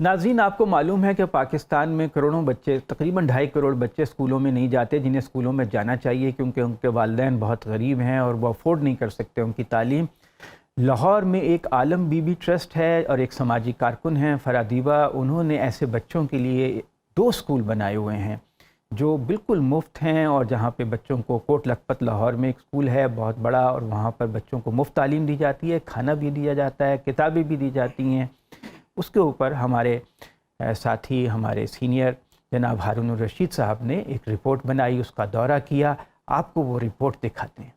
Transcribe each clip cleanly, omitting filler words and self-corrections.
नाज़रीन, आपको मालूम है कि पाकिस्तान में करोड़ों बच्चे, तकरीबन 2.5 करोड़ बच्चे स्कूलों में नहीं जाते, जिन्हें स्कूलों में जाना चाहिए क्योंकि उनके वालिदैन बहुत गरीब हैं और वो अफोर्ड नहीं कर सकते उनकी तालीम। लाहौर में एक आलम बीबी ट्रस्ट है और एक समाजी कारकुन हैं फरादीबा। उन्होंने ऐसे बच्चों के लिए 2 स्कूल बनाए हुए हैं जो बिल्कुल मुफ्त हैं, और जहाँ पे बच्चों को कोट लखपत लाहौर में एक स्कूल है बहुत बड़ा, और वहाँ पर बच्चों को मुफ्त तालीम दी जाती है, खाना भी दिया जाता है, किताबें भी दी जाती हैं। उसके ऊपर हमारे साथी, हमारे सीनियर जनाब हारून रशीद साहब ने एक रिपोर्ट बनाई, उसका दौरा किया। आपको वो रिपोर्ट दिखाते हैं।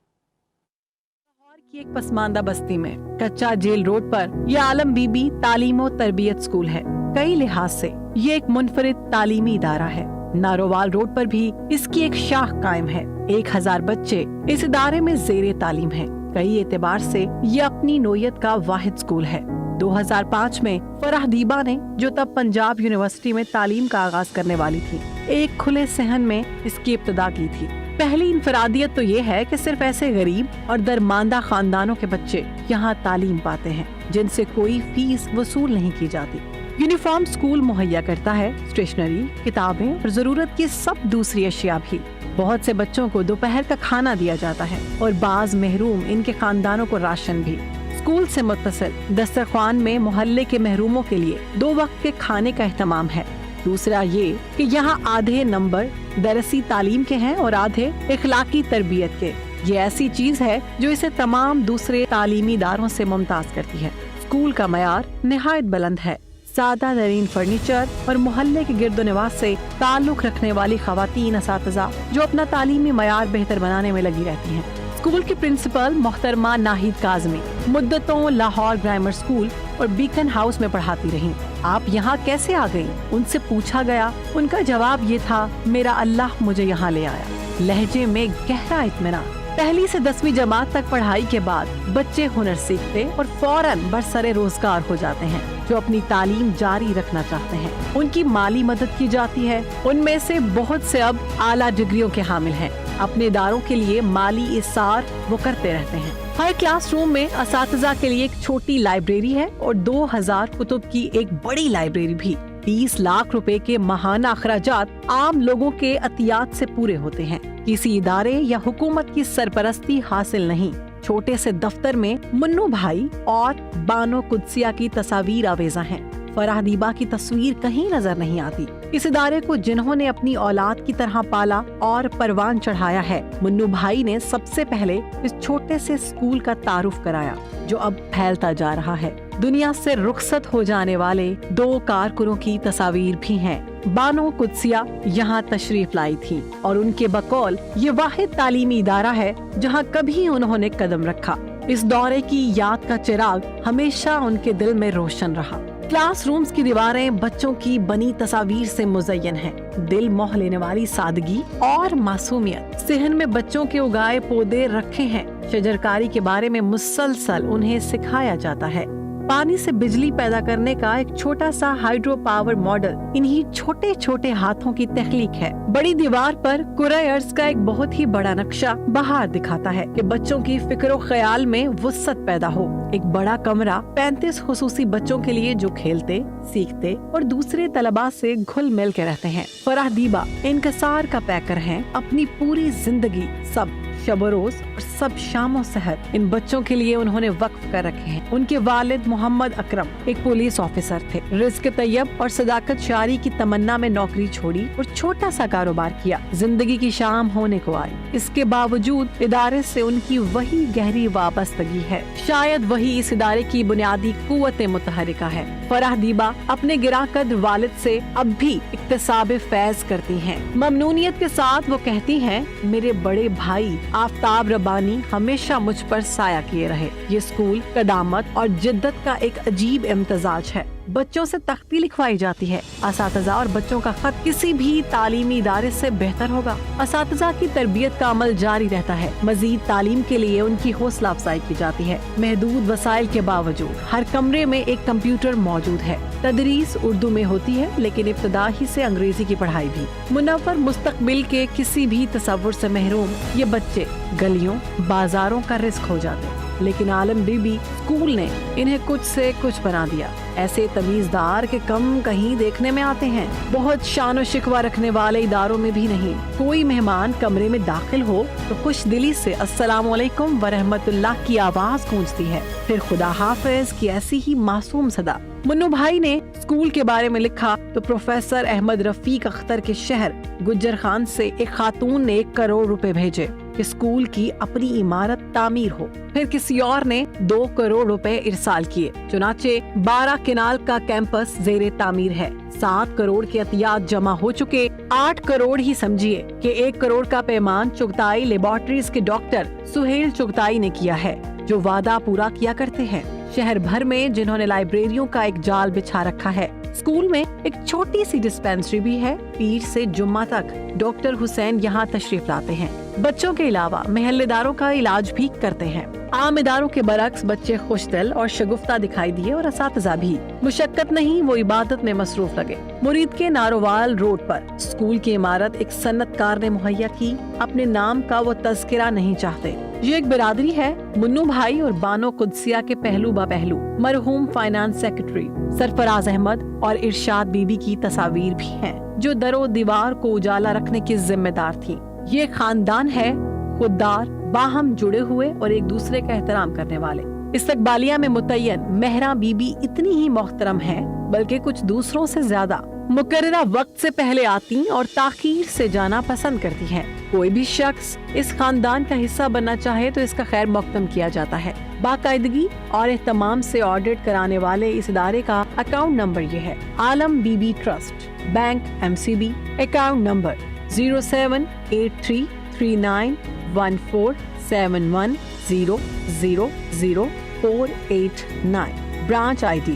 लाहौर की एक पसमानदा बस्ती में कच्चा जेल रोड पर यह आलम बीबी तालीम और तरबियत स्कूल है। कई लिहाज से ये एक मुनफरिद तालीमी इदारा है। नारोवाल रोड पर भी इसकी एक शाख कायम है। 1000 बच्चे इस इदारे में ज़ेरे तालीम हैं। कई एतबार से ये अपनी नोयत का वाहिद स्कूल है। 2005 में फरादीबा ने, जो तब पंजाब यूनिवर्सिटी में तालीम का आगाज करने वाली थी, एक खुले सहन में इसकी इब्तिदा की थी। पहली इनफरादियत तो ये है कि सिर्फ ऐसे गरीब और दरमांदा खानदानों के बच्चे यहाँ तालीम पाते हैं जिनसे कोई फीस वसूल नहीं की जाती। यूनिफॉर्म स्कूल मुहैया करता है, स्टेशनरी, किताबें और जरूरत की सब दूसरी अशिया भी। बहुत से बच्चों को दोपहर का खाना दिया जाता है और बाज महरूम इनके खानदानों को राशन भी। स्कूल से मुत्तसिल दस्तरख्वान में मोहल्ले के महरूमों के लिए 2 वक्त के खाने का एहतमाम है। दूसरा ये कि यहाँ आधे नंबर दरसी तालीम के हैं और आधे इखलाकी तरबियत के। ये ऐसी चीज है जो इसे तमाम दूसरे तालीमी इदारों से मुमताज करती है। स्कूल का मयार निहायत बुलंद है। सादा तरीन फर्नीचर और मोहल्ले के गिरदोनवास से ताल्लुक रखने वाली खवातीन असातिज़ा जो अपना तालीमी मयार बेहतर बनाने में लगी रहती हैं। स्कूल की प्रिंसिपल मोहतरमा नाहिद काज़मी मुद्दतों लाहौर ग्रामर स्कूल और बीकन हाउस में पढ़ाती रहीं। आप यहाँ कैसे आ गईं? उनसे पूछा गया। उनका जवाब ये था, मेरा अल्लाह मुझे यहाँ ले आया। लहजे में गहरा इत्मीनान। पहली से 10वीं जमात तक पढ़ाई के बाद बच्चे हुनर सीखते और फौरन बरसरे रोजगार हो जाते हैं। जो अपनी तालीम जारी रखना चाहते हैं उनकी माली मदद की जाती है। उनमें से बहुत से अब आला डिग्रियों के हामिल हैं। अपने इदारों के लिए माली इसार वो करते रहते हैं। हर क्लासरूम में असातिज़ा के लिए एक छोटी लाइब्रेरी है और 2000 कुतुब की एक बड़ी लाइब्रेरी भी। 30 लाख रुपए के महाना अखराजात आम लोगों के अतियात से पूरे होते हैं। किसी इदारे या हुकूमत की सरपरस्ती हासिल नहीं। छोटे से दफ्तर में मुन्नू भाई और बानो कुदसिया की तस्वीर आवेजा हैं। फरादीबा की तस्वीर कहीं नजर नहीं आती। इस इदारे को जिन्होंने अपनी औलाद की तरह पाला और परवान चढ़ाया है, मुन्नू भाई ने सबसे पहले इस छोटे से स्कूल का तारुफ कराया जो अब फैलता जा रहा है। दुनिया से रुखसत हो जाने वाले 2 कारकुनों की तस्वीर भी हैं। बानो कुदसिया यहाँ तशरीफ लाई थी और उनके बकौल ये वाहिद तालीमी इदारा है जहाँ कभी उन्होंने कदम रखा। इस दौरे की याद का चिराग हमेशा उनके दिल में रोशन रहा। क्लासरूम्स की दीवारें बच्चों की बनी तस्वीर से मुज़य्यन हैं। दिल मोह लेने वाली सादगी और मासूमियत। सहन में बच्चों के उगाए पौधे रखे हैं। शजरकारी के बारे में मुसलसल उन्हें सिखाया जाता है। पानी से बिजली पैदा करने का एक छोटा सा हाइड्रो पावर मॉडल इन्हीं छोटे छोटे हाथों की तख्लीक है। बड़ी दीवार पर कुराए अर्ज का एक बहुत ही बड़ा नक्शा बाहर दिखाता है कि बच्चों की फिक्र ख्याल में वुसअत पैदा हो। एक बड़ा कमरा 35 खुसूसी बच्चों के लिए जो खेलते, सीखते और दूसरे तलबा से घुल मिल के रहते हैं। फरादीबा इनकसार का पैकर हैं। अपनी पूरी जिंदगी सब शब रोज और सब शामो सहर इन बच्चों के लिए उन्होंने वक्फ कर रखे हैं। उनके वालिद मोहम्मद अकरम एक पुलिस ऑफिसर थे। रिज़्क तैयब और सदाकत शारी की तमन्ना में नौकरी छोड़ी और छोटा सा कारोबार किया। जिंदगी की शाम होने को आई। इसके बावजूद इदारे से उनकी वही गहरी वाबस्तगी है। शायद वही इस इदारे की बुनियादी कुव्वत मुतहरिका है। फरादीबा अपने गिराकद वालिद से अब भी इक्तिसाब फैज करती हैं। ममनूनियत के साथ वो कहती हैं, मेरे बड़े भाई आफ्ताब रब्बानी हमेशा मुझ पर साया किए रहे। ये स्कूल कदामत और जिद्दत का एक अजीब इम्तजाज है। बच्चों से तख्ती लिखवाई जाती है। असातिज़ा और बच्चों का खत किसी भी तालीमी इदारे से बेहतर होगा। असातिज़ा की तरबियत का अमल जारी रहता है। मजीद तालीम के लिए उनकी हौसला अफजाई की जाती है। महदूद वसाइल के बावजूद हर कमरे में एक कंप्यूटर मौजूद है। तदरीस उर्दू में होती है लेकिन इब्तदा ही से अंग्रेजी की पढ़ाई भी। मुनव्वर मुस्तकबिल के किसी भी तसव्वुर से महरूम ये बच्चे गलियों बाजारों का रिस्क हो जाते, लेकिन आलम बीबी स्कूल ने इन्हें कुछ से कुछ बना दिया। ایسے تمیزدار کے کم کہیں دیکھنے میں آتے ہیں. بہت شان و شکوہ رکھنے والے اداروں میں بھی نہیں. کوئی مہمان کمرے میں داخل ہو تو خوش دلی سے السلام علیکم ورحمۃ اللہ کی آواز گونجتی ہے, پھر خدا حافظ کی ایسی ہی معصوم صدا. منو بھائی نے اسکول کے بارے میں لکھا تو پروفیسر احمد رفیق اختر کے شہر گجر خان سے ایک خاتون نے 1 کروڑ روپے بھیجے کہ اسکول کی اپنی عمارت تعمیر ہو. پھر کسی اور نے 2 کروڑ روپے ارسال کیے. چنانچہ 12 کنال کا کیمپس زیر تعمیر ہے. 7 کروڑ کے عطیات جمع ہو چکے. 8 کروڑ ہی سمجھیے کہ 1 کروڑ کا پیمان چغتائی لیبارٹریز کے ڈاکٹر سہیل چغتائی نے کیا ہے, جو وعدہ پورا کیا کرتے ہیں. شہر بھر میں جنہوں نے لائبریریوں کا ایک جال بچھا رکھا ہے. اسکول میں ایک چھوٹی سی ڈسپینسری بھی ہے. پیر سے جمعہ تک ڈاکٹر حسین یہاں تشریف لاتے ہیں. بچوں کے علاوہ محلے داروں کا علاج بھی کرتے ہیں. عام اداروں کے برعکس بچے خوش دل اور شگفتہ دکھائی دیے اور اساتذہ بھی. مشقت نہیں, وہ عبادت میں مصروف لگے. مرید کے نارووال روڈ پر اسکول کی عمارت ایک صنعت کار نے مہیا کی. اپنے نام کا وہ تذکرہ نہیں چاہتے. یہ ایک برادری ہے. منو بھائی اور بانو قدسیہ کے پہلو با پہلو مرحوم فائنانس سیکرٹری سرفراز احمد اور ارشاد بی بی کی تصاویر بھی ہیں, جو در و دیوار کو اجالا رکھنے کی ذمہ دار تھیں. یہ خاندان ہے خوددار, باہم جڑے ہوئے اور ایک دوسرے کا احترام کرنے والے. استقبالیہ میں متعین مہرا بی بی اتنی ہی محترم ہے, بلکہ کچھ دوسروں سے زیادہ. مقررہ وقت سے پہلے آتی اور تاخیر سے جانا پسند کرتی ہیں. کوئی بھی شخص اس خاندان کا حصہ بننا چاہے تو اس کا خیر مقدم کیا جاتا ہے. باقاعدگی اور اہتمام سے آڈٹ کرانے والے اس ادارے کا اکاؤنٹ نمبر یہ ہے: Alam B B trust, bank MCB, account number 078391471000489, branch ID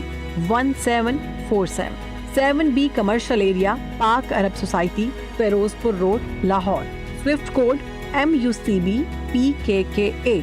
1747, 7B commercial area, Pak Arab society, Ferozepur road, Lahore. Swift code MUCB PKKA.